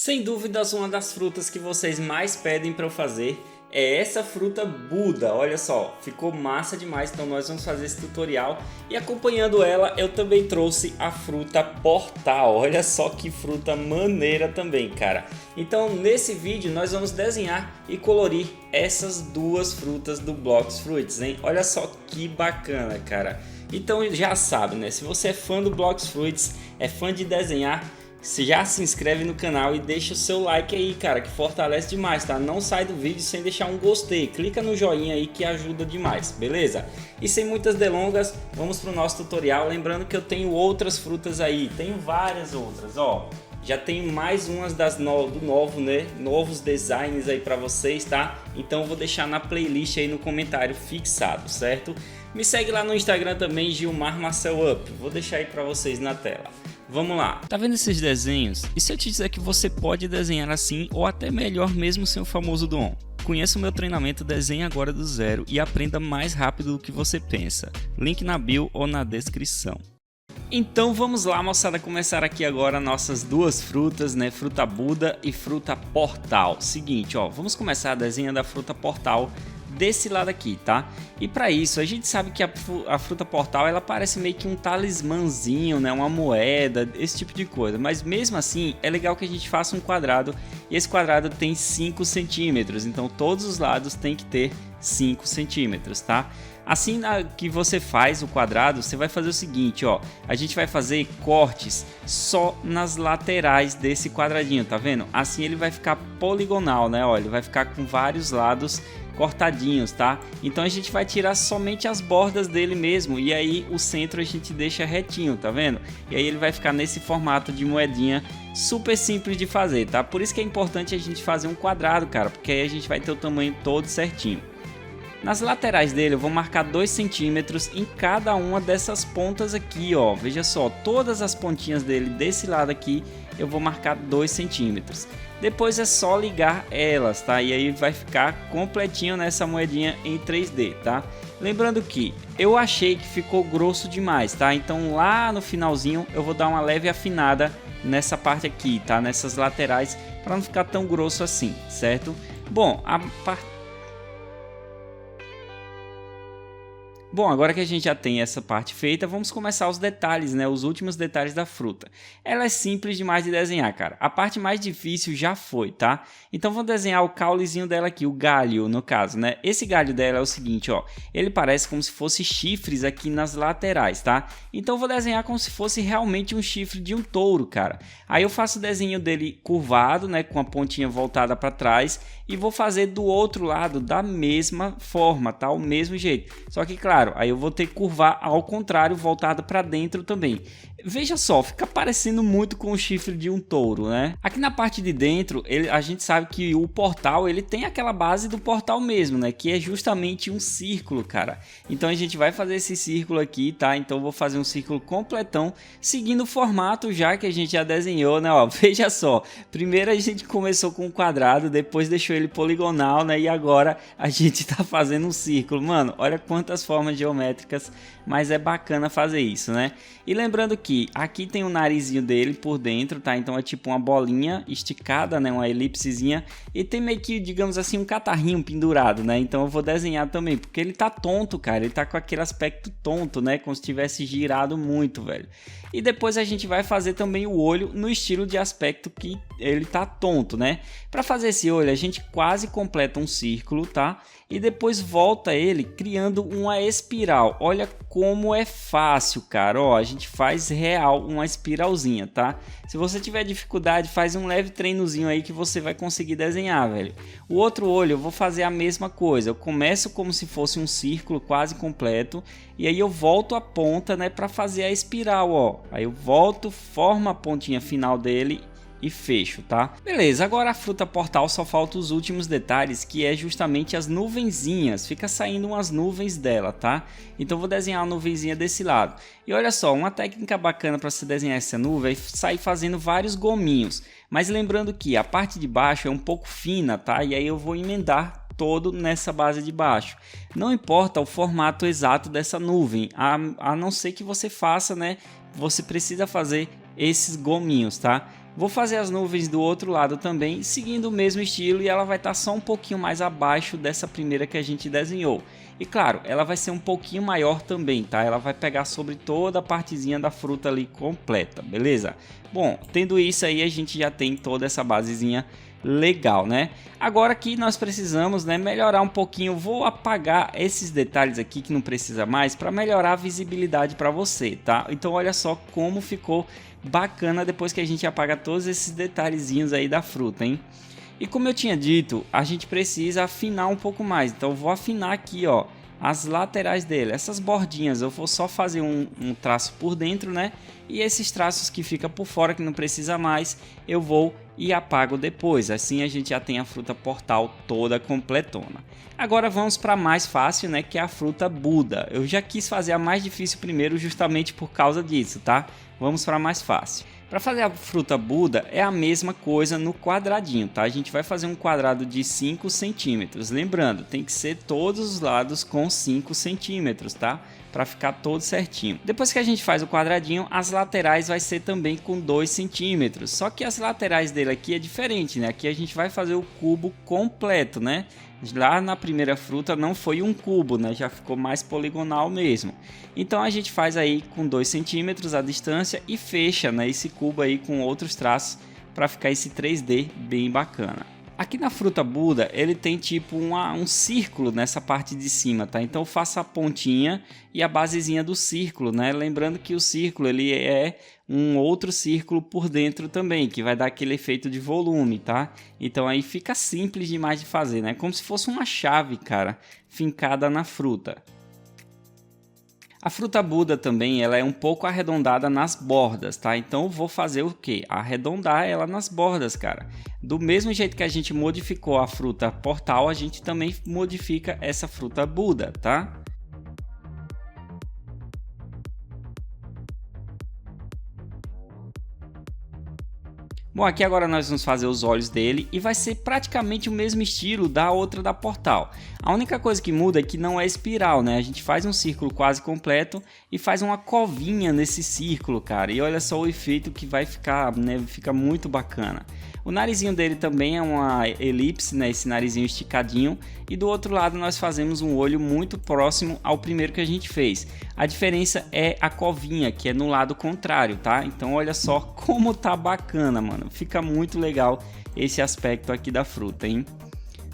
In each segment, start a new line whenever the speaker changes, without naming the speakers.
Sem dúvidas, uma das frutas que vocês mais pedem para eu fazer é essa fruta Buda. Olha só, ficou massa demais, então nós vamos fazer esse tutorial. E acompanhando ela, eu também trouxe a fruta Portal. Olha só que fruta maneira também, cara. Então nesse vídeo nós vamos desenhar e colorir essas duas frutas do Blox Fruits, hein? Olha só que bacana, cara. Então já sabe, né? Se você é fã do Blox Fruits, é fã de desenhar, você já se inscreve no canal e deixa o seu like aí, cara, que fortalece demais, tá? Não sai do vídeo sem deixar um gostei, clica no joinha aí que ajuda demais, beleza? E sem muitas delongas, vamos pro nosso tutorial, lembrando que eu tenho outras frutas aí, tenho várias outras, ó. Já tenho mais umas novos designs aí para vocês, tá? Então eu vou deixar na playlist aí no comentário fixado, certo? Me segue lá no Instagram também, Gilmar Marcel Up, vou deixar aí para vocês na tela. Vamos lá. Tá vendo esses desenhos? E se eu te dizer que você pode desenhar assim ou até melhor mesmo sem o famoso dom? Conheça o meu treinamento Desenhe Agora do Zero e aprenda mais rápido do que você pensa. Link na bio ou na descrição. Então vamos lá, moçada, começar aqui agora nossas duas frutas, né? Fruta Buda e fruta Portal. Seguinte, ó, vamos começar a desenhar da fruta Portal desse lado aqui, tá? E para isso a gente sabe que a fruta Portal ela parece meio que um talismãzinho, né? Uma moeda, esse tipo de coisa, mas mesmo assim é legal que a gente faça um quadrado e esse quadrado tem 5 centímetros, então todos os lados tem que ter 5 centímetros, tá? Assim que você faz o quadrado, você vai fazer o seguinte, ó, a gente vai fazer cortes só nas laterais desse quadradinho, tá vendo? Assim ele vai ficar poligonal, né? Ó, ele vai ficar com vários lados cortadinhos, tá? Então a gente vai tirar somente as bordas dele mesmo e aí o centro a gente deixa retinho, tá vendo? E aí ele vai ficar nesse formato de moedinha, super simples de fazer, tá? Por isso que é importante a gente fazer um quadrado, cara, porque aí a gente vai ter o tamanho todo certinho. Nas laterais dele eu vou marcar 2 centímetros em cada uma dessas pontas aqui, ó. Veja só, todas as pontinhas dele desse lado aqui eu vou marcar 2 centímetros. Depois é só ligar elas, tá? E aí vai ficar completinho nessa moedinha em 3D, tá? Lembrando que eu achei que ficou grosso demais, tá? Então lá no finalzinho eu vou dar uma leve afinada nessa parte aqui, tá? Nessas laterais para não ficar tão grosso assim, certo? Bom, agora que a gente já tem essa parte feita, vamos começar os detalhes, né? Os últimos detalhes da fruta. Ela é simples demais de desenhar, cara. A parte mais difícil já foi, tá? Então vou desenhar o caulezinho dela aqui, o galho, no caso, né? Esse galho dela é o seguinte, ó. Ele parece como se fosse chifres aqui nas laterais, tá? Então vou desenhar como se fosse realmente um chifre de um touro, cara. Aí eu faço o desenho dele curvado, né? Com a pontinha voltada para trás. E vou fazer do outro lado da mesma forma, tá? O mesmo jeito. Só que, claro, aí eu vou ter que curvar ao contrário, voltado para dentro também. Veja só, fica parecendo muito com o chifre de um touro, né? Aqui na parte de dentro, a gente sabe que o portal, ele tem aquela base do portal mesmo, né? Que é justamente um círculo, cara. Então a gente vai fazer esse círculo aqui, tá? Então eu vou fazer um círculo completão, seguindo o formato já que a gente já desenhou, né? Ó, veja só, primeiro a gente começou com um quadrado, depois deixou ele poligonal, né? E agora a gente tá fazendo um círculo. Mano, olha quantas formas geométricas, mas é bacana fazer isso, né? E lembrando que aqui tem o narizinho dele por dentro, tá? Então é tipo uma bolinha esticada, né? Uma elipsezinha. E tem meio que, digamos assim, um catarrinho pendurado, né? Então eu vou desenhar também, porque ele tá tonto, cara. Ele tá com aquele aspecto tonto, né? Como se tivesse girado muito, velho. E depois a gente vai fazer também o olho no estilo de aspecto que ele tá tonto, né? Para fazer esse olho, a gente quase completa um círculo, tá? E depois volta ele criando uma espiral. Olha como é fácil, cara. Ó, a gente faz real uma espiralzinha, tá? Se você tiver dificuldade, faz um leve treinozinho aí que você vai conseguir desenhar, velho. O outro olho eu vou fazer a mesma coisa. Eu começo como se fosse um círculo quase completo e aí eu volto a ponta, né, para fazer a espiral, ó. Aí eu volto, formo a pontinha final dele e fecho, tá? Beleza, agora a fruta Portal só falta os últimos detalhes, que é justamente as nuvenzinhas. Fica saindo umas nuvens dela, tá? Então vou desenhar uma nuvenzinha desse lado. E olha só, uma técnica bacana para se desenhar essa nuvem é sair fazendo vários gominhos. Mas lembrando que a parte de baixo é um pouco fina, tá? E aí eu vou emendar todo nessa base de baixo. Não importa o formato exato dessa nuvem, a não ser que você faça, né? Você precisa fazer esses gominhos, tá? Vou fazer as nuvens do outro lado também, seguindo o mesmo estilo, e ela vai estar só um pouquinho mais abaixo dessa primeira que a gente desenhou. E claro, ela vai ser um pouquinho maior também, tá? Ela vai pegar sobre toda a partezinha da fruta ali completa, beleza? Bom, tendo isso aí, a gente já tem toda essa basezinha legal, né? Agora que nós precisamos, né, melhorar um pouquinho. Vou apagar esses detalhes aqui que não precisa mais para melhorar a visibilidade para você, tá? Então olha só como ficou bacana depois que a gente apaga todos esses detalhezinhos aí da fruta, hein? E como eu tinha dito, a gente precisa afinar um pouco mais. Então eu vou afinar aqui, ó, as laterais dele, essas bordinhas. Eu vou só fazer um traço por dentro, né? E esses traços que fica por fora, que não precisa mais, eu vou e apago depois. Assim a gente já tem a fruta portal toda completona. Agora vamos para a mais fácil, né? Que é a fruta Buda. Eu já quis fazer a mais difícil primeiro justamente por causa disso, tá? Vamos para a mais fácil. Para fazer a fruta Buda é a mesma coisa no quadradinho, tá? A gente vai fazer um quadrado de 5 centímetros. Lembrando, tem que ser todos os lados com 5 centímetros, tá? Para ficar todo certinho. Depois que a gente faz o quadradinho, as laterais vai ser também com 2 centímetros. Só que as laterais dele aqui é diferente, né? Aqui a gente vai fazer o cubo completo, né? Lá na primeira fruta não foi um cubo, né? Já ficou mais poligonal mesmo. Então a gente faz aí com 2 centímetros a distância e fecha, né, esse cubo aí com outros traços para ficar esse 3D bem bacana. Aqui na fruta Buda ele tem tipo um círculo nessa parte de cima, tá? Então eu faço a pontinha e a basezinha do círculo, né? Lembrando que o círculo ele é um outro círculo por dentro também, que vai dar aquele efeito de volume, tá? Então aí fica simples demais de fazer, né? Como se fosse uma chave, cara, fincada na fruta. A fruta Buda também ela é um pouco arredondada nas bordas, tá? Então eu vou fazer o que? Arredondar ela nas bordas, cara. Do mesmo jeito que a gente modificou a fruta portal, a gente também modifica essa fruta Buda, tá? Bom, aqui agora nós vamos fazer os olhos dele e vai ser praticamente o mesmo estilo da outra da portal. A única coisa que muda é que não é espiral, né? A gente faz um círculo quase completo e faz uma covinha nesse círculo, cara. E olha só o efeito que vai ficar, né? Fica muito bacana. O narizinho dele também é uma elipse, né? Esse narizinho esticadinho. E do outro lado nós fazemos um olho muito próximo ao primeiro que a gente fez. A diferença é a covinha, que é no lado contrário, tá? Então olha só como tá bacana, mano. Fica muito legal esse aspecto aqui da fruta, hein?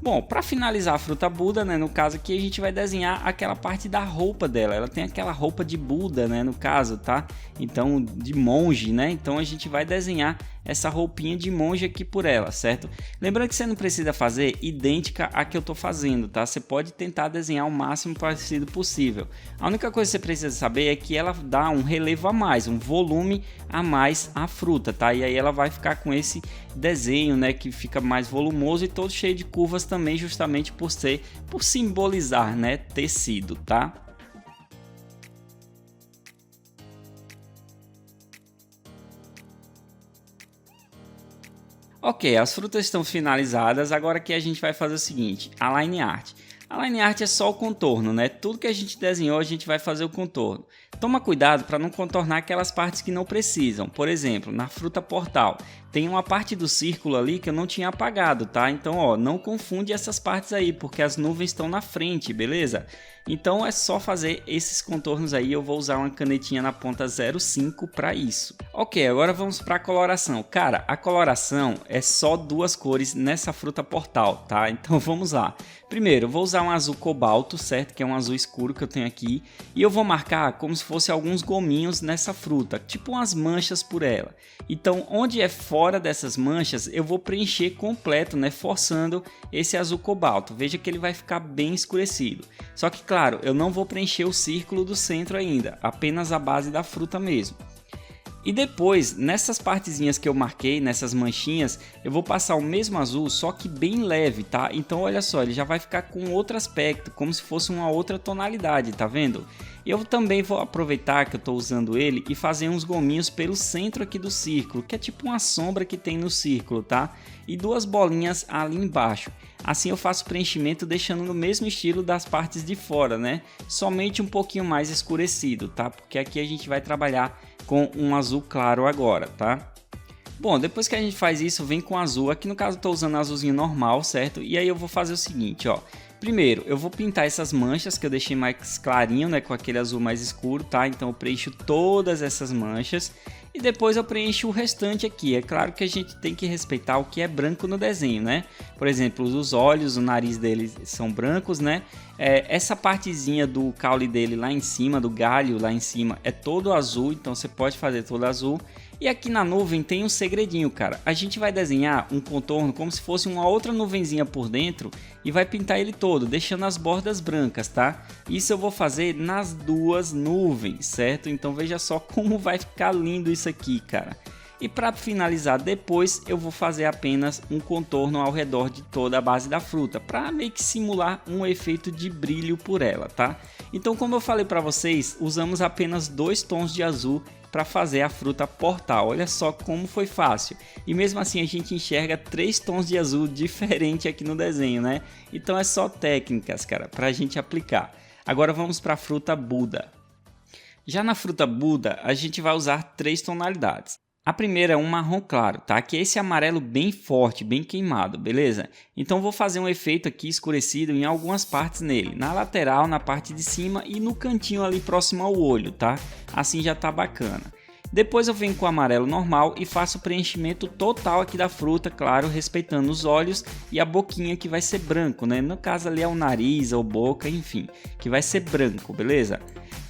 Bom, para finalizar a fruta Buda, né, no caso aqui a gente vai desenhar aquela parte da roupa dela. Ela tem aquela roupa de Buda, né, no caso, tá? Então, de monge, né? Então a gente vai desenhar essa roupinha de monge aqui por ela, certo? Lembrando que você não precisa fazer idêntica à que eu tô fazendo, tá? Você pode tentar desenhar o máximo parecido possível. A única coisa que você precisa saber é que ela dá um relevo a mais, um volume a mais à fruta, tá? E aí ela vai ficar com esse desenho, né, que fica mais volumoso e todo cheio de curvas também, justamente por simbolizar, né, tecido, tá? Ok, as frutas estão finalizadas, agora que a gente vai fazer o seguinte, a line art. A line art é só o contorno, né? Tudo que a gente desenhou a gente vai fazer o contorno. Toma cuidado para não contornar aquelas partes que não precisam. Por exemplo, na fruta portal, tem uma parte do círculo ali que eu não tinha apagado, tá? Então, ó, não confunde essas partes aí, porque as nuvens estão na frente, beleza? Então é só fazer esses contornos aí, eu vou usar uma canetinha na ponta 05 para isso. Ok, agora vamos para a coloração. Cara, a coloração é só duas cores nessa fruta portal, tá? Então vamos lá. Primeiro, eu vou usar um azul cobalto, certo? Que é um azul escuro que eu tenho aqui. E eu vou marcar como se fosse alguns gominhos nessa fruta, tipo umas manchas por ela. Então, onde é fora dessas manchas, eu vou preencher completo, né? Forçando esse azul cobalto. Veja que ele vai ficar bem escurecido. Só que, claro, eu não vou preencher o círculo do centro ainda, apenas a base da fruta mesmo. E depois, nessas partezinhas que eu marquei, nessas manchinhas, eu vou passar o mesmo azul, só que bem leve, tá? Então olha só, ele já vai ficar com outro aspecto, como se fosse uma outra tonalidade, tá vendo? E eu também vou aproveitar que eu estou usando ele e fazer uns gominhos pelo centro aqui do círculo, que é tipo uma sombra que tem no círculo, tá? E duas bolinhas ali embaixo. Assim eu faço preenchimento deixando no mesmo estilo das partes de fora, né? Somente um pouquinho mais escurecido, tá? Porque aqui a gente vai trabalhar com um azul claro agora, tá? Bom, depois que a gente faz isso, vem com azul. Aqui no caso eu tô usando azulzinho normal, certo? E aí eu vou fazer o seguinte, ó. Primeiro, eu vou pintar essas manchas que eu deixei mais clarinho, né, com aquele azul mais escuro, tá? Então eu preencho todas essas manchas e depois eu preencho o restante aqui. É claro que a gente tem que respeitar o que é branco no desenho, né? Por exemplo, os olhos, o nariz dele são brancos, né? Essa partezinha do caule dele lá em cima, do galho lá em cima, é todo azul, então você pode fazer todo azul. E aqui na nuvem tem um segredinho, cara. A gente vai desenhar um contorno como se fosse uma outra nuvenzinha por dentro e vai pintar ele todo, deixando as bordas brancas, tá? Isso eu vou fazer nas duas nuvens, certo? Então veja só como vai ficar lindo isso aqui, cara. E para finalizar depois eu vou fazer apenas um contorno ao redor de toda a base da fruta, para meio que simular um efeito de brilho por ela, tá? Então, como eu falei para vocês, usamos apenas 2 tons de azul para fazer a fruta portal. Olha só como foi fácil. E mesmo assim a gente enxerga 3 tons de azul diferente aqui no desenho, né? Então é só técnicas, cara, para a gente aplicar. Agora vamos para a fruta Buda. Já na fruta Buda, a gente vai usar 3 tonalidades. A primeira é um marrom claro, tá? Que é esse amarelo bem forte, bem queimado, beleza? Então vou fazer um efeito aqui escurecido em algumas partes nele. Na lateral, na parte de cima e no cantinho ali próximo ao olho, tá? Assim já tá bacana. Depois eu venho com o amarelo normal e faço o preenchimento total aqui da fruta, claro, respeitando os olhos e a boquinha que vai ser branco, né? No caso ali é o nariz ou boca, enfim, que vai ser branco, beleza?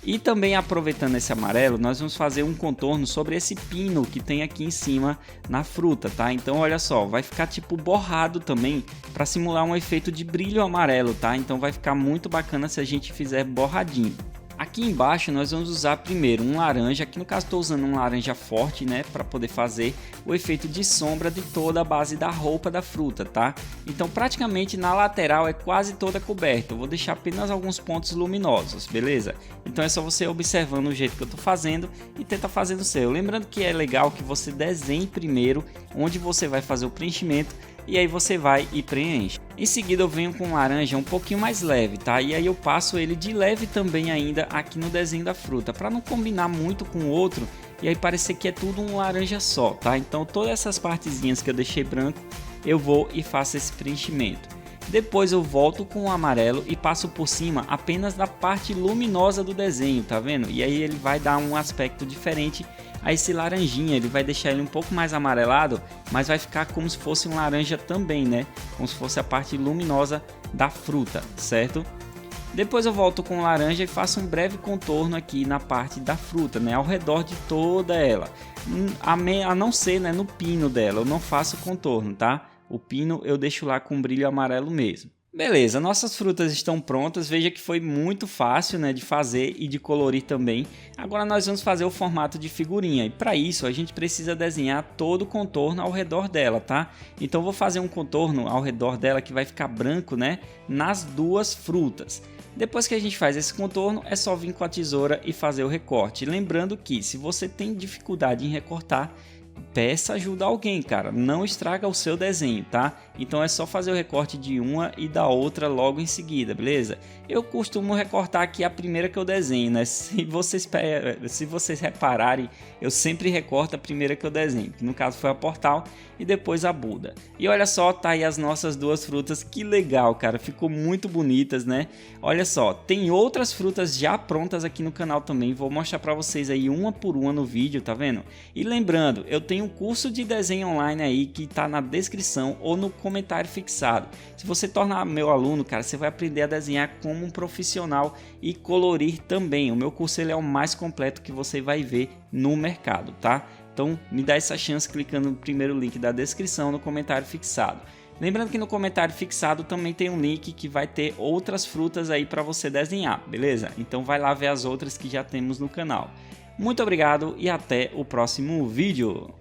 E também aproveitando esse amarelo, nós vamos fazer um contorno sobre esse pino que tem aqui em cima na fruta, tá? Então olha só, vai ficar tipo borrado também para simular um efeito de brilho amarelo, tá? Então vai ficar muito bacana se a gente fizer borradinho. Aqui embaixo nós vamos usar primeiro um laranja, aqui no caso estou usando um laranja forte, né, para poder fazer o efeito de sombra de toda a base da roupa da fruta, tá? Então praticamente na lateral é quase toda coberta, eu vou deixar apenas alguns pontos luminosos, beleza? Então é só você observando o jeito que eu estou fazendo e tenta fazer o seu. Lembrando que é legal que você desenhe primeiro onde você vai fazer o preenchimento e aí você vai e preenche. Em seguida eu venho com um laranja um pouquinho mais leve, tá? E aí eu passo ele de leve também ainda aqui no desenho da fruta, para não combinar muito com o outro e aí parecer que é tudo um laranja só, tá? Então todas essas partezinhas que eu deixei branco, eu vou e faço esse preenchimento. Depois eu volto com o amarelo e passo por cima apenas da parte luminosa do desenho, tá vendo? E aí ele vai dar um aspecto diferente a esse laranjinha, ele vai deixar ele um pouco mais amarelado, mas vai ficar como se fosse um laranja também, né? Como se fosse a parte luminosa da fruta, certo? Depois eu volto com o laranja e faço um breve contorno aqui na parte da fruta, né? Ao redor de toda ela, a não ser, né, no pino dela, eu não faço contorno, tá? O pino eu deixo lá com brilho amarelo mesmo. Beleza, nossas frutas estão prontas, veja que foi muito fácil, né, de fazer e de colorir também. Agora nós vamos fazer o formato de figurinha e para isso a gente precisa desenhar todo o contorno ao redor dela, tá? Então vou fazer um contorno ao redor dela que vai ficar branco, né, nas duas frutas. Depois que a gente faz esse contorno é só vir com a tesoura e fazer o recorte. Lembrando que se você tem dificuldade em recortar, peça ajuda a alguém, cara, não estraga o seu desenho, tá? Então é só fazer o recorte de uma e da outra logo em seguida, beleza? Eu costumo recortar aqui a primeira que eu desenho, né? Se vocês repararem, eu sempre recorto a primeira que eu desenho, que no caso foi a Portal e depois a Buda. E olha só, tá aí as nossas duas frutas, que legal, cara, ficou muito bonitas, né? Olha só, tem outras frutas já prontas aqui no canal também, vou mostrar pra vocês aí uma por uma no vídeo, tá vendo? E lembrando, eu tenho um curso de desenho online aí que tá na descrição ou no comentário fixado. Se você tornar meu aluno, cara, você vai aprender a desenhar como um profissional e colorir também. O meu curso ele é o mais completo que você vai ver no mercado, tá? Então me dá essa chance clicando no primeiro link da descrição no comentário fixado. Lembrando que no comentário fixado também tem um link que vai ter outras frutas aí para você desenhar, beleza? Então vai lá ver as outras que já temos no canal. Muito obrigado e até o próximo vídeo.